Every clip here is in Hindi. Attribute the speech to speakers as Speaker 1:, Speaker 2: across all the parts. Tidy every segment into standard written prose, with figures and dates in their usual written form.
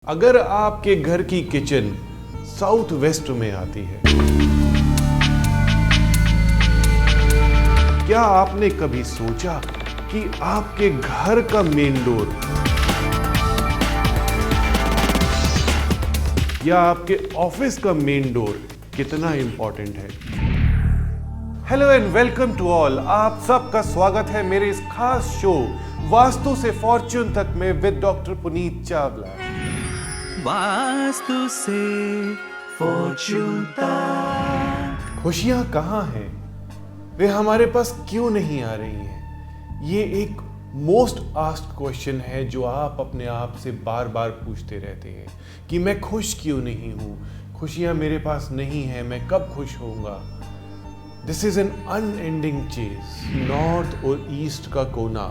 Speaker 1: अगर आपके घर की किचन साउथ वेस्ट में आती है, क्या आपने कभी सोचा कि आपके घर का मेन डोर या आपके ऑफिस का मेन डोर कितना इंपॉर्टेंट है? Hello and welcome to all. आप सबका स्वागत है मेरे इस खास शो वास्तु से फॉर्च्यून तक में विद डॉक्टर पुनीत चावला।
Speaker 2: वास्तु से फॉर्च्यून तक।
Speaker 1: खुशियां कहाँ हैं? वे हमारे पास क्यों नहीं आ रही हैं? ये एक मोस्ट आस्क्ड क्वेश्चन है जो आप अपने आप से बार बार पूछते रहते हैं कि मैं खुश क्यों नहीं हूं, खुशियां मेरे पास नहीं है, मैं कब खुश होऊंगा। This is an unending chase. North और ईस्ट का कोना,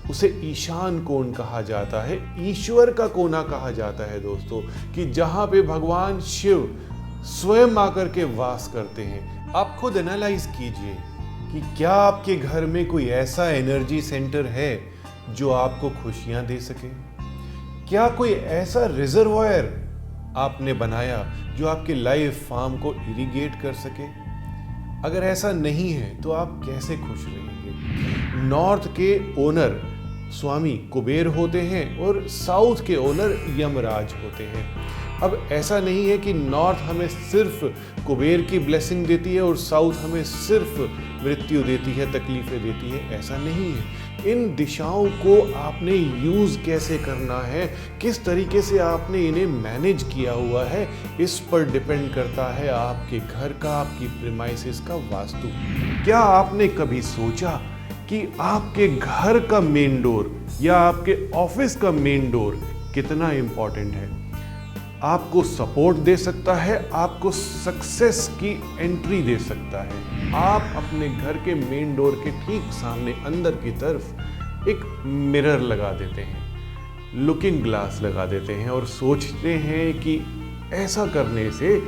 Speaker 1: उसे ईशान कोण कहा जाता है, ईश्वर का कोना कहा जाता है दोस्तों, कि जहां पे भगवान शिव स्वयं आकर के वास करते हैं। आप खुद एनालाइज कीजिए कि क्या आपके घर में कोई ऐसा एनर्जी सेंटर है जो आपको खुशियां दे सके? क्या कोई ऐसा रिजर्वायर आपने बनाया जो आपके लाइफ फार्म को इरिगेट कर सके? अगर ऐसा नहीं है तो आप कैसे खुश रहेंगे? नॉर्थ के ओनर स्वामी कुबेर होते हैं और साउथ के ओनर यमराज होते हैं। अब ऐसा नहीं है कि नॉर्थ हमें सिर्फ कुबेर की ब्लेसिंग देती है और साउथ हमें सिर्फ मृत्यु देती है, तकलीफें देती है, ऐसा नहीं है। इन दिशाओं को आपने यूज कैसे करना है, किस तरीके से आपने इन्हें मैनेज किया हुआ है, इस पर डिपेंड करता है आपके घर का, आपकी प्रीमाइसेस का वास्तु। क्या आपने कभी सोचा कि आपके घर का मेन डोर या आपके ऑफिस का मेन डोर कितना इंपॉर्टेंट है? आपको सपोर्ट दे सकता है, आपको सक्सेस की एंट्री दे सकता है। आप अपने घर के मेन डोर के ठीक सामने अंदर की तरफ एक मिरर लगा देते हैं, लुकिंग ग्लास लगा देते हैं और सोचते हैं कि ऐसा करने से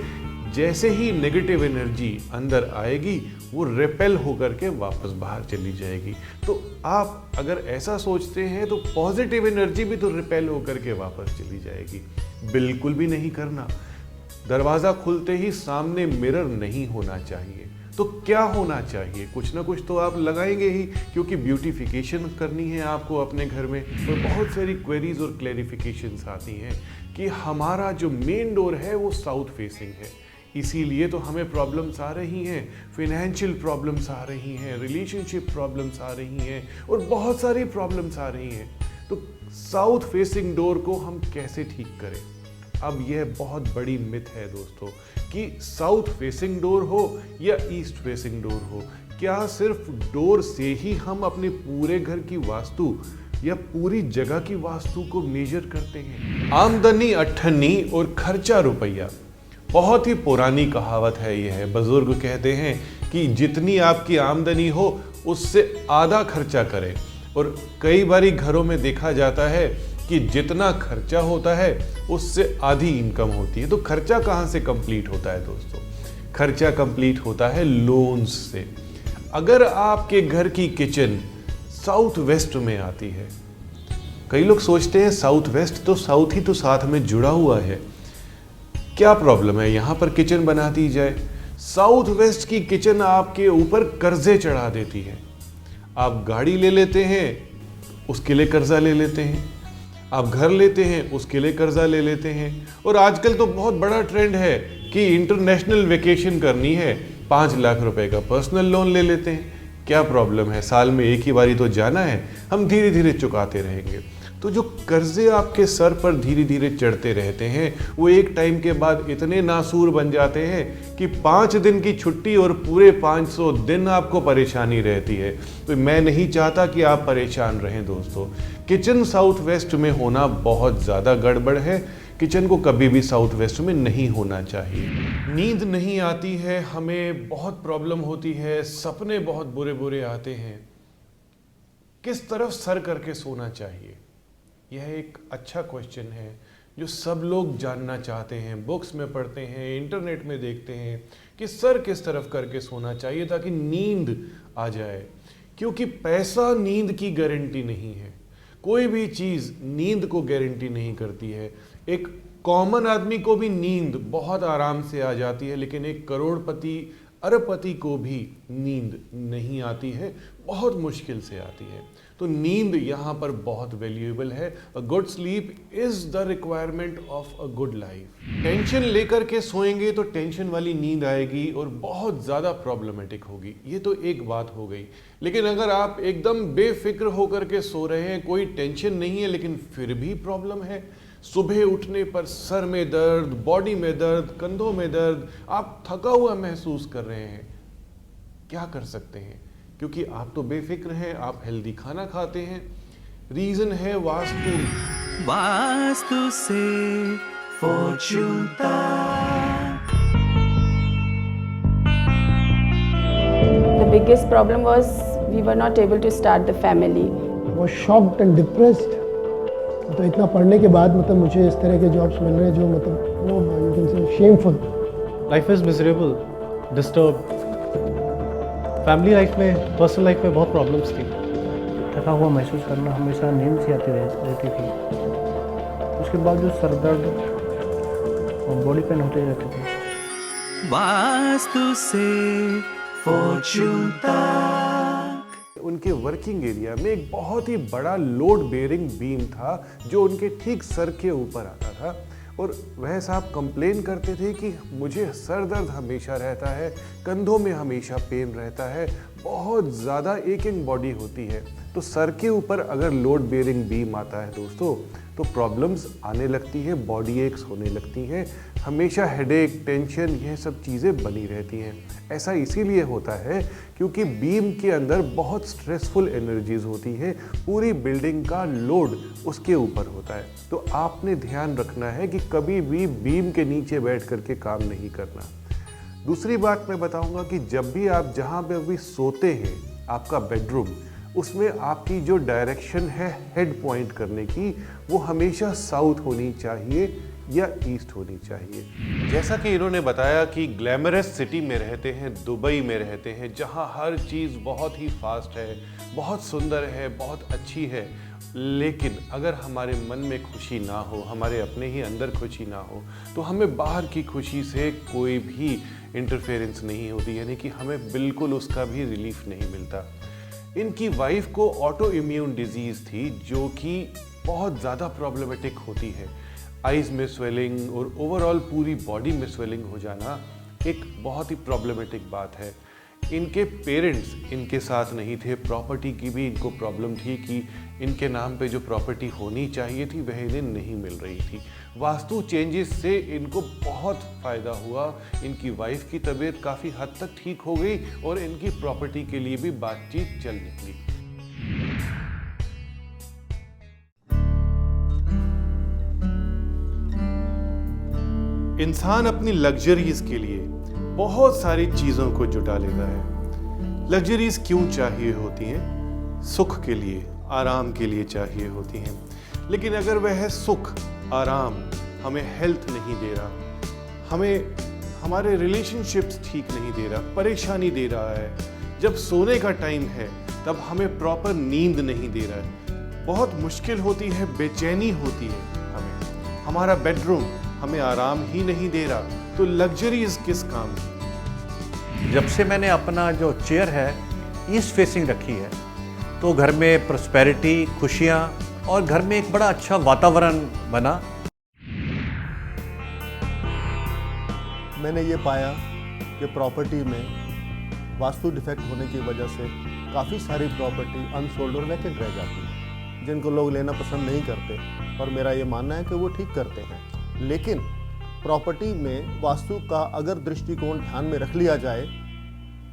Speaker 1: जैसे ही नेगेटिव एनर्जी अंदर आएगी वो रिपेल होकर के वापस बाहर चली जाएगी। तो आप अगर ऐसा सोचते हैं तो पॉजिटिव एनर्जी भी तो रिपेल होकर के वापस चली जाएगी। बिल्कुल भी नहीं करना। दरवाजा खुलते ही सामने मिरर नहीं होना चाहिए। तो क्या होना चाहिए? कुछ ना कुछ तो आप लगाएंगे ही, क्योंकि ब्यूटिफिकेशन करनी है आपको अपने घर में। और बहुत सारी क्वेरीज और क्लैरिफिकेशंस आती हैं कि हमारा जो मेन डोर है वो साउथ फेसिंग है, इसीलिए तो हमें प्रॉब्लम्स आ रही हैं, फाइनेंशियल प्रॉब्लम्स आ रही हैं, रिलेशनशिप प्रॉब्लम्स आ रही हैं और बहुत सारी प्रॉब्लम्स आ रही हैं। तो साउथ फेसिंग डोर को हम कैसे ठीक करें? अब यह बहुत बड़ी मिथ है दोस्तों कि साउथ फेसिंग डोर हो या ईस्ट फेसिंग डोर हो, क्या सिर्फ डोर से ही हम अपने पूरे घर की वास्तु या पूरी जगह की वास्तु को मेजर करते हैं? आमदनी अठन्नी और खर्चा रुपया, बहुत ही पुरानी कहावत है यह। बुजुर्ग कहते हैं कि जितनी आपकी आमदनी हो उससे आधा खर्चा करें, और कई बारी घरों में देखा जाता है कि जितना खर्चा होता है उससे आधी इनकम होती है। तो खर्चा कहाँ से कंप्लीट होता है दोस्तों? खर्चा कंप्लीट होता है लोन्स से। अगर आपके घर की किचन साउथ वेस्ट में आती है, कई लोग सोचते हैं साउथ वेस्ट तो साउथ ही तो साथ में जुड़ा हुआ है, क्या प्रॉब्लम है यहाँ पर किचन बना दी जाए? साउथ वेस्ट की किचन आपके ऊपर कर्जे चढ़ा देती है। आप गाड़ी ले लेते हैं, उसके लिए कर्जा ले लेते हैं, आप घर लेते हैं, उसके लिए कर्जा ले लेते हैं, और आजकल तो बहुत बड़ा ट्रेंड है कि इंटरनेशनल वेकेशन करनी है, 5 लाख रुपए का पर्सनल लोन ले लेते हैं। क्या प्रॉब्लम है? साल में एक ही बारी तो जाना है, हम धीरे धीरे चुकाते रहेंगे। तो जो कर्जे आपके सर पर धीरे धीरे चढ़ते रहते हैं वो एक टाइम के बाद इतने नासूर बन जाते हैं कि 5 दिन की छुट्टी और पूरे 500 दिन आपको परेशानी रहती है। तो मैं नहीं चाहता कि आप परेशान रहें दोस्तों। किचन साउथ वेस्ट में होना बहुत ज़्यादा गड़बड़ है। किचन को कभी भी साउथ वेस्ट में नहीं होना चाहिए। नींद नहीं आती है, हमें बहुत प्रॉब्लम होती है, सपने बहुत बुरे बुरे आते हैं। किस तरफ सर करके सोना चाहिए? यह एक अच्छा क्वेश्चन है जो सब लोग जानना चाहते हैं। बुक्स में पढ़ते हैं, इंटरनेट में देखते हैं कि सर किस तरफ करके सोना चाहिए ताकि नींद आ जाए, क्योंकि पैसा नींद की गारंटी नहीं है। कोई भी चीज़ नींद को गारंटी नहीं करती है। एक कॉमन आदमी को भी नींद बहुत आराम से आ जाती है, लेकिन एक करोड़पति अरबपति को भी नींद नहीं आती है, बहुत मुश्किल से आती है। तो नींद यहाँ पर बहुत वैल्यूएबल है। A good sleep is the requirement of a good life. Tension लेकर के सोएंगे तो टेंशन वाली नींद आएगी और बहुत ज़्यादा प्रॉब्लमेटिक होगी। ये तो एक बात हो गई। लेकिन अगर आप एकदम बेफिक्र होकर के सो रहे हैं, कोई टेंशन नहीं है, लेकिन फिर भी प्रॉब्लम है, सुबह उठने पर सर में दर्द, बॉडी में दर्द, कंधों में दर्द, आप थका हुआ महसूस कर रहे हैं, क्या कर सकते हैं? क्योंकि आप तो बेफिक्र हैं, आप हेल्दी खाना खाते हैं। रीजन है वास्तु।
Speaker 2: वास्तु से फॉर्चून तक।
Speaker 3: The biggest problem was we were not able to start the family.
Speaker 4: was shocked and depressed. तो इतना पढ़ने के बाद मतलब मुझे इस तरह के जॉब्स मिल रहे हैं जो मतलब वो you can say shameful.
Speaker 5: Life is miserable, disturb. Family life में, पर्सनल लाइफ में बहुत प्रॉब्लम्स थी।
Speaker 6: थका हुआ महसूस करना, हमेशा नींद सी आती रहती थी। उसके बाद जो सर दर्द और बॉडी पेन होते रहते थे।
Speaker 2: वास्तु से फॉर्चून तक।
Speaker 1: उनके वर्किंग एरिया में एक बहुत ही बड़ा लोड बेयरिंग बीम था जो उनके ठीक सर के ऊपर आता था, और वह साहब कंप्लेन करते थे कि मुझे सर दर्द हमेशा रहता है, कंधों में हमेशा पेन रहता है, बहुत ज़्यादा एकिंग बॉडी होती है। तो सर के ऊपर अगर लोड बेयरिंग बीम आता है दोस्तों, तो प्रॉब्लम्स आने लगती है, बॉडी एक्स होने लगती हैं, हमेशा हेडेक, टेंशन, यह सब चीज़ें बनी रहती हैं। ऐसा इसीलिए होता है क्योंकि बीम के अंदर बहुत स्ट्रेसफुल एनर्जीज होती हैं, पूरी बिल्डिंग का लोड उसके ऊपर होता है। तो आपने ध्यान रखना है कि कभी भी बीम के नीचे बैठ करके काम नहीं करना। दूसरी बात मैं बताऊंगा कि जब भी आप जहाँ पे अभी सोते हैं, आपका बेडरूम, उसमें आपकी जो डायरेक्शन है हेड पॉइंट करने की, वो हमेशा साउथ होनी चाहिए या ईस्ट होनी चाहिए। जैसा कि इन्होंने बताया कि ग्लैमरस सिटी में रहते हैं, दुबई में रहते हैं, जहां हर चीज़ बहुत ही फास्ट है, बहुत सुंदर है, बहुत अच्छी है, लेकिन अगर हमारे मन में खुशी ना हो, हमारे अपने ही अंदर खुशी ना हो, तो हमें बाहर की खुशी से कोई भी इंटरफेरेंस नहीं होती, यानी कि हमें बिल्कुल उसका भी रिलीफ नहीं मिलता। इनकी वाइफ को ऑटो इम्यून डिजीज़ थी जो कि बहुत ज़्यादा प्रॉब्लमेटिक होती है। आइज़ में स्वेलिंग और ओवरऑल पूरी बॉडी में स्वेलिंग हो जाना एक बहुत ही प्रॉब्लमेटिक बात है। इनके पेरेंट्स इनके साथ नहीं थे, प्रॉपर्टी की भी इनको प्रॉब्लम थी कि इनके नाम पे जो प्रॉपर्टी होनी चाहिए थी वह इन्हें नहीं मिल रही थी। वास्तु चेंजेस से इनको बहुत फ़ायदा हुआ, इनकी वाइफ की तबीयत काफ़ी हद तक ठीक हो गई और इनकी प्रॉपर्टी के लिए भी बातचीत चल निकली। इंसान अपनी लग्जरीज के लिए बहुत सारी चीज़ों को जुटा लेता है। लग्जरीज क्यों चाहिए होती हैं? सुख के लिए, आराम के लिए चाहिए होती हैं। लेकिन अगर वह सुख, आराम हमें हेल्थ नहीं दे रहा, हमें हमारे रिलेशनशिप्स ठीक नहीं दे रहा, परेशानी दे रहा है, जब सोने का टाइम है तब हमें प्रॉपर नींद नहीं दे रहा है, बहुत मुश्किल होती है, बेचैनी होती है हमें, हमारा बेडरूम हमें आराम ही नहीं दे रहा, तो लग्जरीज किस काम की?
Speaker 7: जब से मैंने अपना जो चेयर है ईस्ट फेसिंग रखी है, तो घर में प्रॉस्पेरिटी, खुशियाँ और घर में एक बड़ा अच्छा वातावरण बना।
Speaker 8: मैंने ये पाया कि प्रॉपर्टी में वास्तु डिफेक्ट होने की वजह से काफ़ी सारी प्रॉपर्टी अनसोल्ड और वैकेंट रह जाती है, जिनको लोग लेना पसंद नहीं करते, और मेरा ये मानना है कि वो ठीक करते हैं। लेकिन प्रॉपर्टी में वास्तु का अगर दृष्टिकोण ध्यान में रख लिया जाए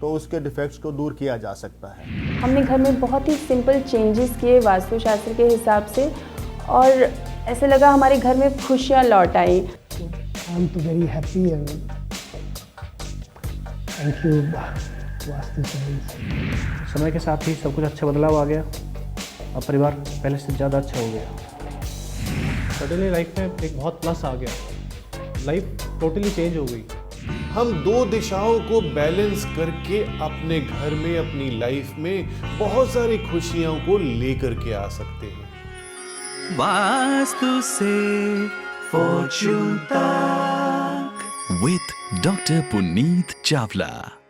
Speaker 8: तो उसके डिफेक्ट्स को दूर किया जा सकता है।
Speaker 3: हमने घर में बहुत ही सिंपल चेंजेस किए वास्तुशास्त्र के हिसाब से, और ऐसे लगा हमारे घर में खुशियाँ लौट आई।
Speaker 4: I am very happy and thank you Vastu science.
Speaker 6: समय के साथ ही सब कुछ अच्छा बदलाव आ गया और परिवार पहले से ज़्यादा अच्छा हो गया।
Speaker 5: सडनली लाइफ में एक बहुत प्लस आ गया, लाइफ टोटली चेंज हो गई।
Speaker 1: हम दो दिशाओं को बैलेंस करके अपने घर में, अपनी लाइफ में बहुत सारी खुशियों को लेकर के आ सकते हैं।
Speaker 2: वास्तु से Fortune Tak with Dr. Puneet Chawla.